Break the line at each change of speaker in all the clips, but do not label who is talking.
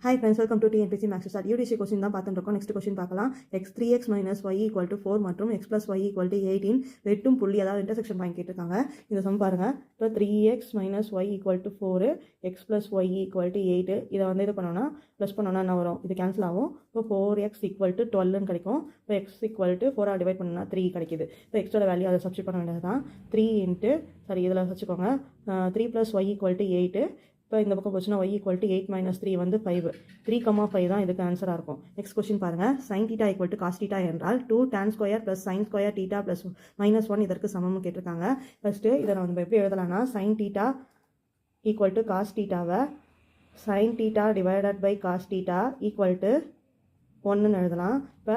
Hi friends, welcome to TNPC Max Start. UDC question தான் பார்த்துட்டு இருக்கோம். நெக்ஸ்ட் கொஸ்டின் பார்க்கலாம். x3x minus y equal to 4 மற்றும் x plus y equal to 18 வெட்டும் புள்ளி அதாவது இன்டர்செக்ஷன் பாயிண்ட் கேட்டிருக்காங்க. இந்த சம் பாருங்க. இப்போ 3x minus y equal to 4 x plus y equal to 8 இதை வந்து இது பண்ணோம்னா ப்ளஸ் பண்ணோம்னா என்ன வரும்? இது கேன்சல் ஆகும். இப்போ 4x equal to 12 கிடைக்கும். இப்போ x equal to 4 டிவைட் பண்ணா 3 கிடைக்குது. இப்போ xோட வேல்யூ அதை சப்ஸ்டிட் பண்ண வேண்டியது தான். 3 இன்ட்டு இதில் வச்சுக்கோங்க 3 plus y equal to 8. இப்போ இந்த பக்கம் போச்சுன்னா y equal to 8 minus 3 வந்து 5. 3,5 தான் இதுக்கு ஆன்சராக இருக்கும். நெக்ஸ்ட் கொஸ்டின் பாருங்கள். sin theta equal to cos theta என்றால் 2 tan square plus sin square theta plus -1 இதற்கு சமம்னு கேட்டிருக்காங்க. ஃபஸ்ட்டு இதை நம்ம எப்படி எழுதலாம்னா sin theta equal to cos thetaவை sin theta divided by cos theta equal to 1ன்னு எழுதலாம். இப்போ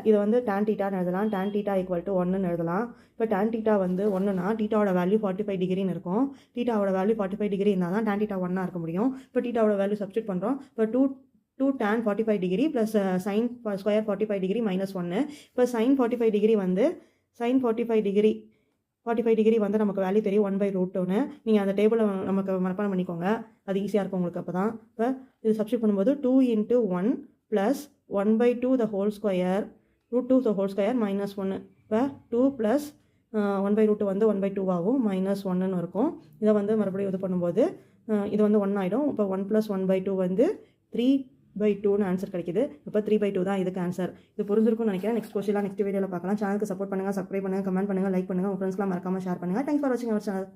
இது வந்து tan thetaன்னு எழுதலாம். tan theta equal to 1ன்னு எழுதலாம். இப்போ tan theta வந்து 1னா thetaவோட வேல்யூ 45 டிகிரின்னு இருக்கும். thetaவோட வேல்யூ 45 டிகிரி இருந்தால் தான் tan theta 1ஆக இருக்க முடியும். இப்போ thetaவோட வேல்யூ சப்ஸ்டிட் பண்ணுறோம். இப்போ 2 tan 45 degree plus sin square 45 degree -1. இப்போ sin 45 டிகிரி வந்து sin 45 டிகிரி வந்து நமக்கு வேல்யூ தெரியும் 1/√2ன்னு. நீங்கள் அந்த டேபிளை நமக்கு மனப்பாடம் பண்ணிக்கோங்க. அது ஈஸியாக இருக்கும் உங்களுக்கு. அப்போ தான் இப்போ இது சப்ஸ்டிட் பண்ணும்போது 2 × 1 plus 1/2 the whole square √2 the whole square -1. இப்போ 2 plus 1/√2 வந்து 1/2 ஆகும் -1ன்னு இருக்கும். இதை வந்து மறுபடியும் இது பண்ணும்போது இது வந்து 1 ஆகிடும். இப்போ 1 + 1/2 வந்து 3/2ன்னு ஆன்சர் கிடைக்குது. இப்போ 3/2 தான் இதுக்கு ஆன்சர். இது புரிஞ்சிருக்கும்னு நினைக்கிறேன். நெக்ஸ்ட் கொஸ்டின்லாம் நெக்ஸ்ட் வீடியோவில் பார்க்கலாம். சேனலுக்கு சப்போர்ட் பண்ணுங்கள், சப்ஸ்கிரைப் பண்ணுங்கள், கமெண்ட் பண்ணுங்கள், லைக் பண்ணுங்கள், உங்கள் ஃப்ரெண்ட்ஸ்லாம் மறக்காமல் ஷேர் பண்ணுங்கள். தேங்க்ஸ் ஃபார் வாட்சிங் அவர் சேனல்.